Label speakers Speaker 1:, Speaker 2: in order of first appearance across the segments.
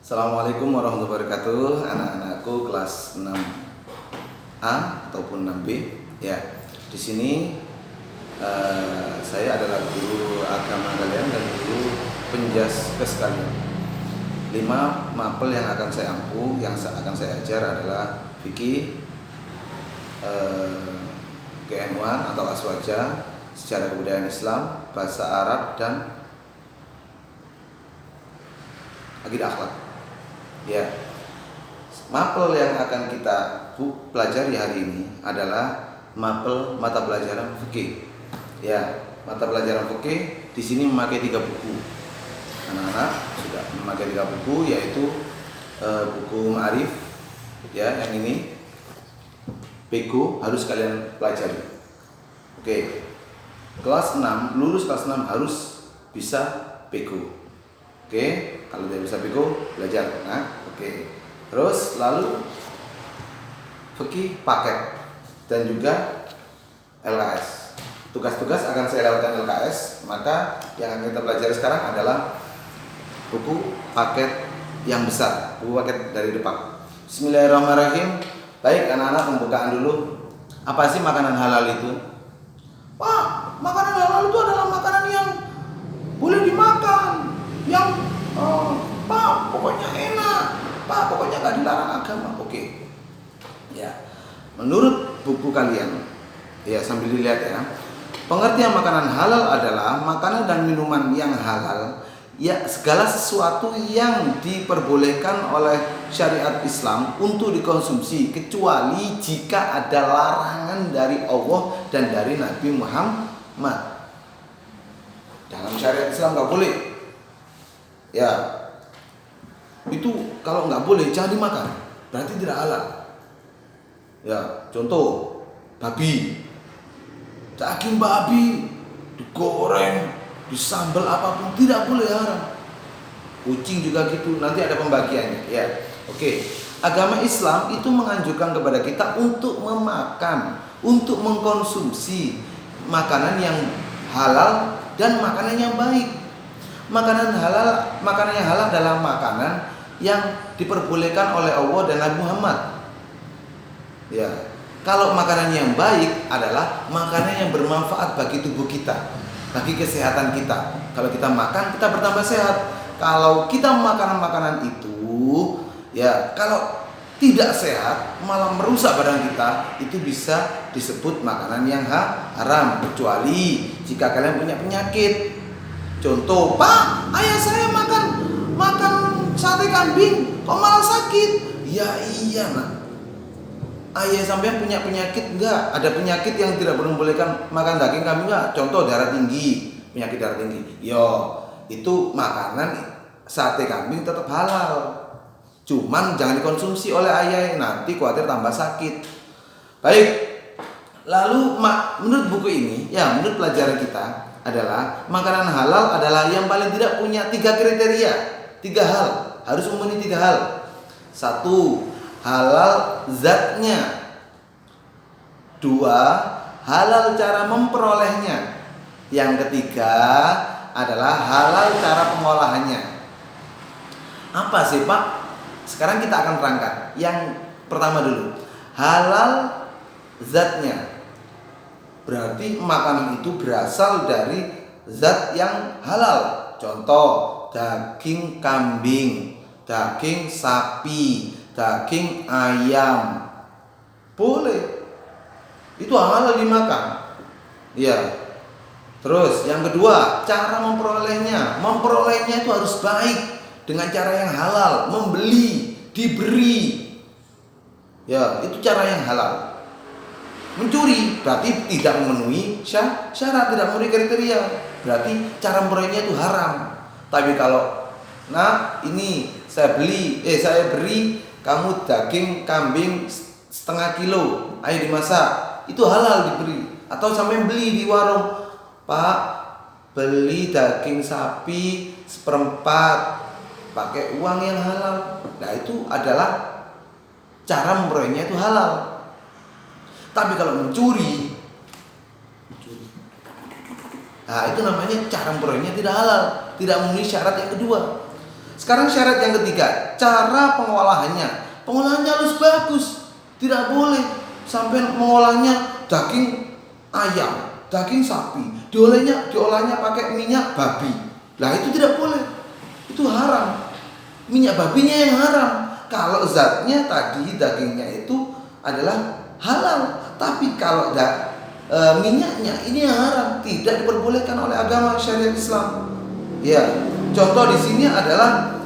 Speaker 1: Assalamualaikum warahmatullahi wabarakatuh. Anak-anakku kelas 6A ataupun 6B. Ya, di sini saya adalah guru agama kalian dan guru penjaskes kalian. 5 mapel yang akan saya ampu, yang akan saya ajar adalah fikih, keilmuan atau aswaja, sejarah kebudayaan Islam, bahasa Arab, dan akidah akhlak. Ya, mapel yang akan kita pelajari hari ini adalah mapel mata pelajaran fikih. Ya, mata pelajaran fikih di sini memakai 3 buku. Anak-anak sudah memakai 3 buku, yaitu buku Ma'arif, ya, yang ini Pego harus kalian pelajari. Oke, kelas 6, lulus kelas 6 harus bisa Pego. Oke, kalau tidak bisa Pego, belajar. Nah, oke. Terus lalu fikih paket dan juga LKS. Tugas-tugas akan saya lewatkan LKS, maka yang akan kita pelajari sekarang adalah buku paket yang besar, buku paket dari depan. Bismillahirrahmanirrahim. Baik, anak-anak, pembukaan dulu. Apa sih makanan halal itu? Pak, makanan halal itu adalah makanan yang boleh dimakan, yang Pak, pokoknya enak, Pak, pokoknya gak dilarang agama. Oke. Ya, menurut buku kalian, ya sambil dilihat ya, pengertian makanan halal adalah makanan dan minuman yang halal, ya segala sesuatu yang diperbolehkan oleh syariat Islam untuk dikonsumsi, kecuali jika ada larangan dari Allah dan dari Nabi Muhammad. Dalam syariat Islam gak boleh. Ya, itu kalau nggak boleh jangan dimakan, berarti tidak halal. Ya, contoh babi, daging babi digoreng, disambal apapun tidak boleh, haram. Kucing juga gitu, nanti ada pembagiannya. Ya, oke. Agama Islam itu menganjurkan kepada kita untuk memakan, untuk mengkonsumsi makanan yang halal dan makanan yang baik. Makanan yang halal adalah makanan yang diperbolehkan oleh Allah dan Nabi Muhammad. Ya, kalau makanan yang baik adalah makanan yang bermanfaat bagi tubuh kita, bagi kesehatan kita. Kalau kita makan, kita bertambah sehat. Kalau kita makan makanan itu, ya, kalau tidak sehat, malah merusak badan kita, itu bisa disebut makanan yang haram, kecuali jika kalian punya penyakit. Contoh, Pak, ayah saya makan sate kambing, kok malah sakit? Ya iya, nak. Ayah sampai punya penyakit enggak? Ada penyakit yang tidak membolehkan makan daging kambing enggak? Contoh darah tinggi, penyakit darah tinggi. Yo, itu makanan sate kambing tetap halal. Cuman jangan dikonsumsi oleh ayah, nanti khawatir tambah sakit. Baik. Lalu menurut buku ini, ya menurut pelajaran kita adalah makanan halal adalah yang paling tidak punya 3 kriteria, 3 hal, harus memenuhi 3 hal. 1, halal zatnya. 2, halal cara memperolehnya. Yang ketiga adalah halal cara pengolahannya. Apa sih, Pak? Sekarang kita akan terangkan. Yang pertama dulu, halal zatnya. Berarti makanan itu berasal dari zat yang halal. Contoh, daging kambing, daging sapi, daging ayam. Boleh. Itu halal dimakan. Ya. Terus yang kedua, cara memperolehnya. Memperolehnya itu harus baik, dengan cara yang halal, membeli, diberi. Ya, itu cara yang halal. Mencuri berarti tidak memenuhi syarat, tidak memenuhi kriteria, berarti cara memperolehnya itu haram. Tapi kalau ini saya beri kamu daging kambing setengah kilo, ayo dimasak, itu halal diberi. Atau sampai beli di warung, Pak, beli daging sapi 1/4 pakai uang yang halal. Nah, itu adalah cara memperolehnya itu halal. Tapi kalau mencuri, nah itu namanya cara memperolehnya tidak halal, tidak memenuhi syarat yang kedua. Sekarang syarat yang ketiga, cara pengolahannya. Pengolahannya harus bagus. Tidak boleh sampai mengolahnya daging ayam, daging sapi, diolahnya pakai minyak babi. Lah itu tidak boleh. Itu haram. Minyak babinya yang haram. Kalau zatnya tadi dagingnya itu adalah halal, tapi kalau minyaknya ini yang haram, tidak diperbolehkan oleh agama syariat Islam. Ya, contoh di sini adalah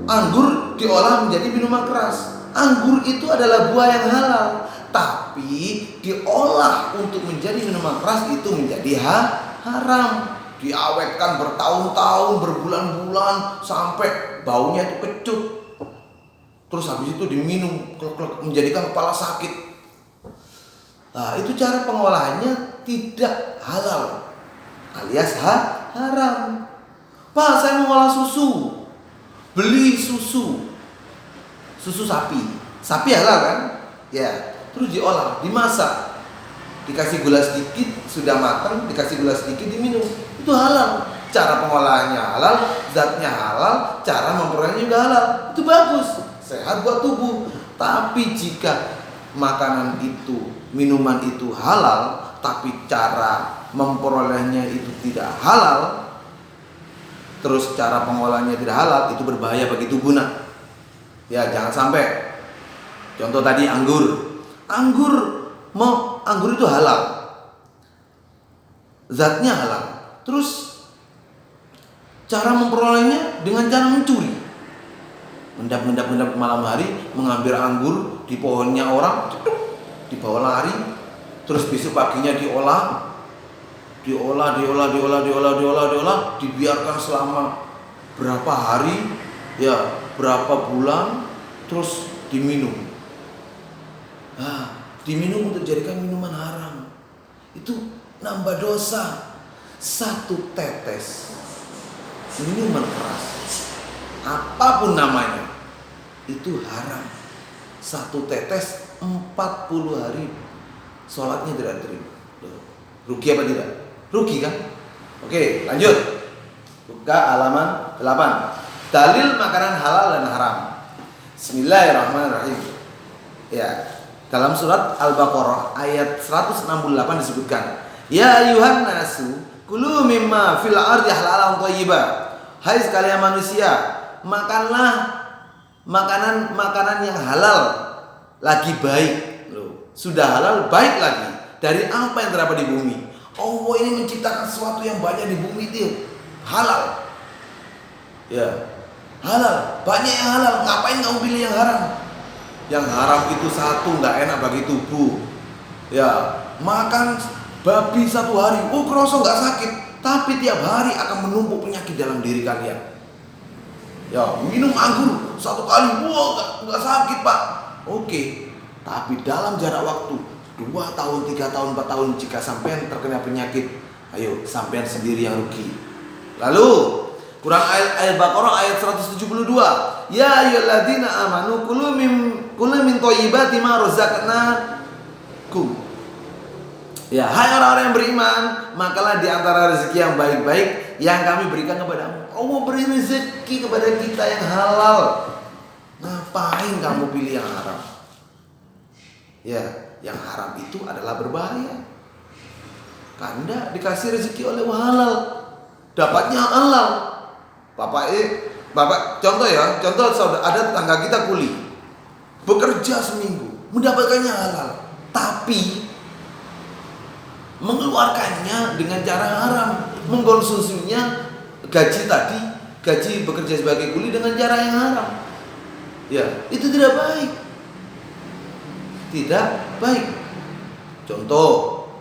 Speaker 1: anggur diolah menjadi minuman keras. Anggur itu adalah buah yang halal, tapi diolah untuk menjadi minuman keras itu menjadi haram. Diawetkan bertahun-tahun, berbulan-bulan sampai baunya itu kecut. Terus habis itu diminum, menjadikan kepala sakit. Nah, itu cara pengolahannya tidak halal, alias haram. Pak, saya mengolah susu. Beli susu sapi halal kan? Ya, terus diolah, dimasak, dikasih gula sedikit, sudah matang, dikasih gula sedikit, diminum, itu halal. Cara pengolahannya halal, zatnya halal, cara memperolehnya juga halal, itu bagus, sehat buat tubuh. Tapi jika makanan itu, minuman itu halal, tapi cara memperolehnya itu tidak halal, terus cara pengolahannya tidak halal, itu berbahaya bagi tubuh nak. Ya, jangan sampai. Contoh tadi anggur itu halal, zatnya halal. Terus cara memperolehnya dengan cara mencuri, mendap malam hari, mengambil anggur di pohonnya orang, dibawa lari, terus besok paginya diolah, dibiarkan selama berapa hari, ya berapa bulan, terus diminum. Nah, diminum untuk dijadikan minuman haram. Itu nambah dosa. 1 tetes minuman keras, apapun namanya, itu haram. 1 tetes 40 hari sholatnya tidak terima. Rugi apa tidak? Rugi kan? Oke, lanjut. Buka halaman 8. Dalil makanan halal dan haram. Bismillahirrahmanirrahim. Ya, dalam surat Al-Baqarah ayat 168 disebutkan, ya ayuhan nasu kulu mimma fil ardi halalan thayyiban. Hai sekalian manusia, makanlah makanan yang halal lagi baik. Loh, sudah halal baik lagi dari apa yang terdapat di bumi. Allah ini menciptakan sesuatu yang banyak di bumi itu halal. Ya, halal, banyak yang halal. Ngapain kamu pilih yang haram? Yang haram itu satu, nggak enak bagi tubuh. Ya, makan babi 1 hari, kerasa nggak sakit, tapi tiap hari akan menumpuk penyakit dalam diri kalian. Ya, minum anggur 1 kali, nggak sakit pak. Oke, tapi dalam jarak waktu 2 tahun, 3 tahun, 4 tahun, jika sampean terkena penyakit, ayo sampean sendiri yang rugi. Lalu Quran ayat Baqarah ayat 172. Ya ayyuhalladzina amanu kulu min thayyibati ma razaqnakum. Ya, hai orang-orang yang beriman, makalah di antara rezeki yang baik-baik yang kami berikan kepadamu. Allah beri rezeki kepada kita yang halal. Ngapain kamu pilih yang haram? Ya, yang haram itu adalah berbahaya. Kanda dikasih rezeki oleh halal, dapatnya halal. Bapak contoh saudara, ada tetangga kita kuli, bekerja seminggu, mendapatkannya halal, tapi mengeluarkannya dengan cara haram, mengkonsumsinya gaji bekerja sebagai kuli dengan cara yang haram. Ya, itu tidak baik. Tidak baik. Contoh,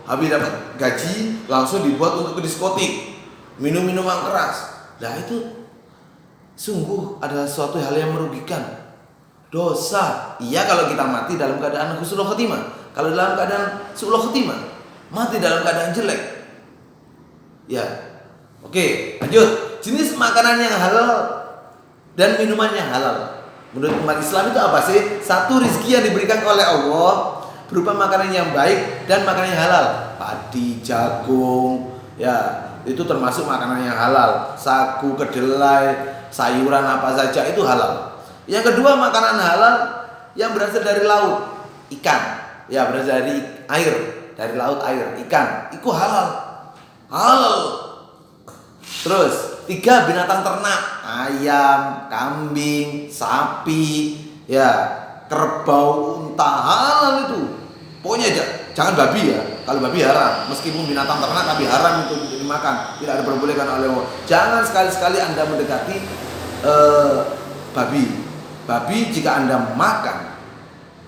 Speaker 1: habis dapat gaji langsung dibuat untuk ke diskotik, minum minuman keras. Nah, itu sungguh adalah suatu hal yang merugikan. Dosa. Iya kalau kita mati dalam keadaan husnul khotimah. Kalau dalam keadaan su'ul khotimah, mati dalam keadaan jelek. Ya. Oke, lanjut. Jenis makanan yang halal dan minuman yang halal menurut umat Islam itu apa sih? 1, rezeki yang diberikan oleh Allah berupa makanan yang baik dan makanan yang halal. Padi, jagung, ya, itu termasuk makanan yang halal. Sagu, kedelai, sayuran apa saja itu halal. Yang kedua, makanan halal yang berasal dari laut, ikan. Ya, berasal dari air, dari laut air, ikan. Itu halal. Halal. Terus, 3 binatang ternak, ayam, kambing, sapi, ya, kerbau, unta, halal itu. Pokoknya jangan babi ya. Kalau babi haram, meskipun binatang ternak tapi haram itu dimakan, tidak diperbolehkan oleh Allah. Jangan sekali-sekali Anda mendekati babi. Babi jika Anda makan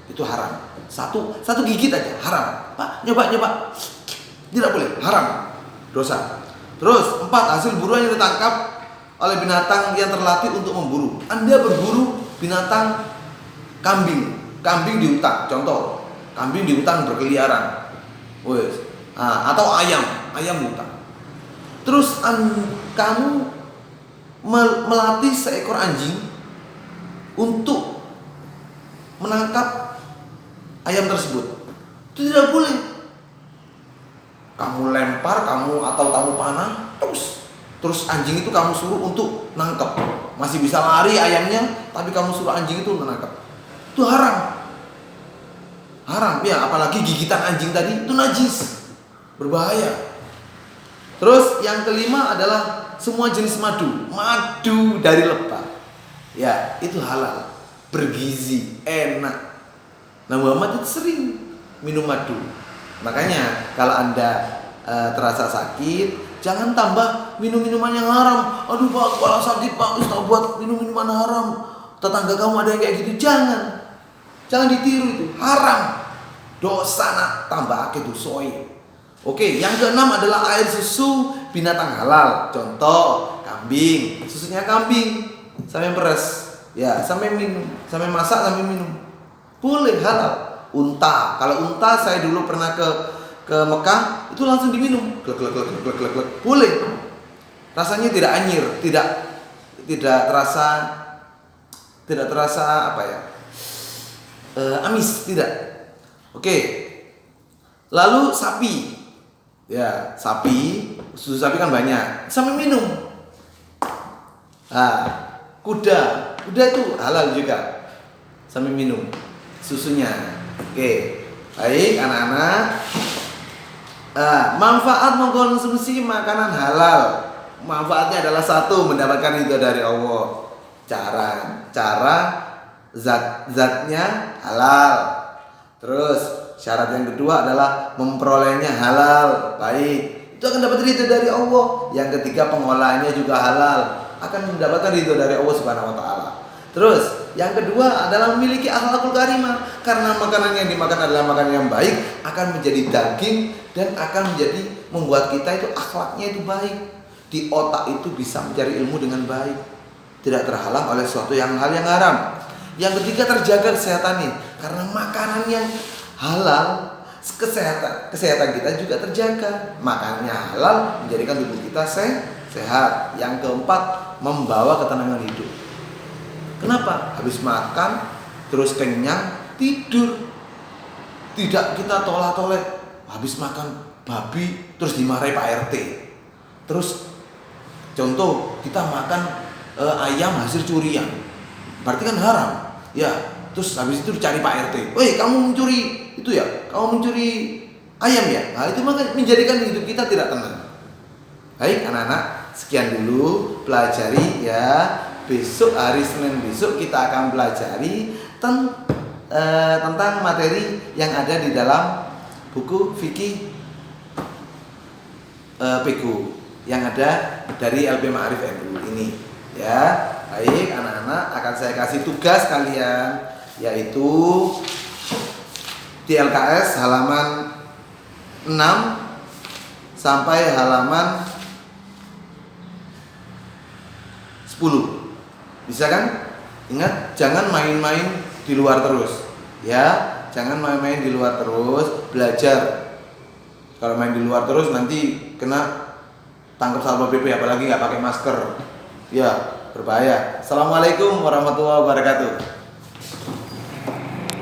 Speaker 1: itu haram. Satu gigit aja haram. Pak, nyoba. Tidak boleh, haram. Dosa. Terus 4, hasil buruan yang ditangkap oleh binatang yang terlatih untuk memburu. Anda berburu binatang kambing di hutan, contoh. Kambing di hutan berkeliaran. Atau ayam di hutan. Terus kamu melatih seekor anjing untuk menangkap ayam tersebut. Itu tidak boleh. Kamu lempar, atau kamu panah, terus anjing itu kamu suruh untuk nangkep. Masih bisa lari ayamnya, tapi kamu suruh anjing itu menangkap. Itu haram. Haram ya, apalagi gigitan anjing tadi itu najis, berbahaya. Terus yang kelima adalah semua jenis madu dari lebah. Ya, itu halal, bergizi, enak. Nah, Muhammad itu sering minum madu. Makanya kalau Anda terasa sakit, jangan tambah minum-minuman yang haram. Aduh Pak, kepala sakit Pak, Ustaz buat minum-minuman haram. Tetangga kamu ada yang kayak gitu, jangan ditiru, itu haram. Dosa nak, tambah itu soy. Oke, yang keenam adalah air susu binatang halal. Contoh, kambing, susunya kambing sampai peres. Ya, sampai minum, sampai masak, sampai minum. Boleh, halal. Unta, kalau unta saya dulu pernah ke Mekah, itu langsung diminum. Glek. Boleh. Rasanya tidak anyir, tidak terasa apa ya? Amis, tidak. Oke. Lalu sapi. Ya, sapi, susu sapi kan banyak. Sampai minum. Kuda itu halal juga. Sampai minum susunya. Oke. Baik, anak-anak. Manfaat mengkonsumsi makanan halal. Manfaatnya adalah 1, mendapatkan ridho dari Allah. Cara zatnya halal. Terus syarat yang kedua adalah memperolehnya halal. Baik, itu akan dapat ridho dari Allah. Yang ketiga, pengolahannya juga halal, akan mendapatkan ridho dari Allah Subhanahu wa taala. Terus yang kedua adalah memiliki akhlakul karimah, karena makanan yang dimakan adalah makanan yang baik, akan menjadi daging dan akan membuat kita itu akhlaknya itu baik. Di otak itu bisa mencari ilmu dengan baik, tidak terhalang oleh suatu hal yang haram. Yang ketiga, terjaga kesehatannya, karena makanan yang halal, kesehatan kita juga terjaga. Makannya halal menjadikan tubuh kita sehat. Yang keempat, membawa ketenangan hidup. Kenapa? Habis makan terus kenyang, tidur. Tidak kita tolak-tolak. Habis makan babi terus dimarahi Pak RT. Terus contoh, kita makan ayam hasil curian, berarti kan haram. Ya, terus habis itu dicari Pak RT. Woi, kamu mencuri itu ya? Kamu mencuri ayam ya? Nah, itu menjadikan hidup kita tidak tenang. Baik anak-anak, sekian dulu pelajari ya. Besok hari Senin besok kita akan pelajari tentang materi yang ada di dalam buku fikih PQ yang ada dari LP Ma'arif NU ini ya. Baik anak-anak, akan saya kasih tugas kalian, yaitu di LKS halaman 6 sampai halaman 10. Bisa kan? Ingat, jangan main-main di luar terus. Ya, jangan main-main di luar terus, belajar. Kalau main di luar terus nanti kena tangkap Satpol PP, apalagi nggak pakai masker. Ya, berbahaya. Assalamualaikum warahmatullahi wabarakatuh.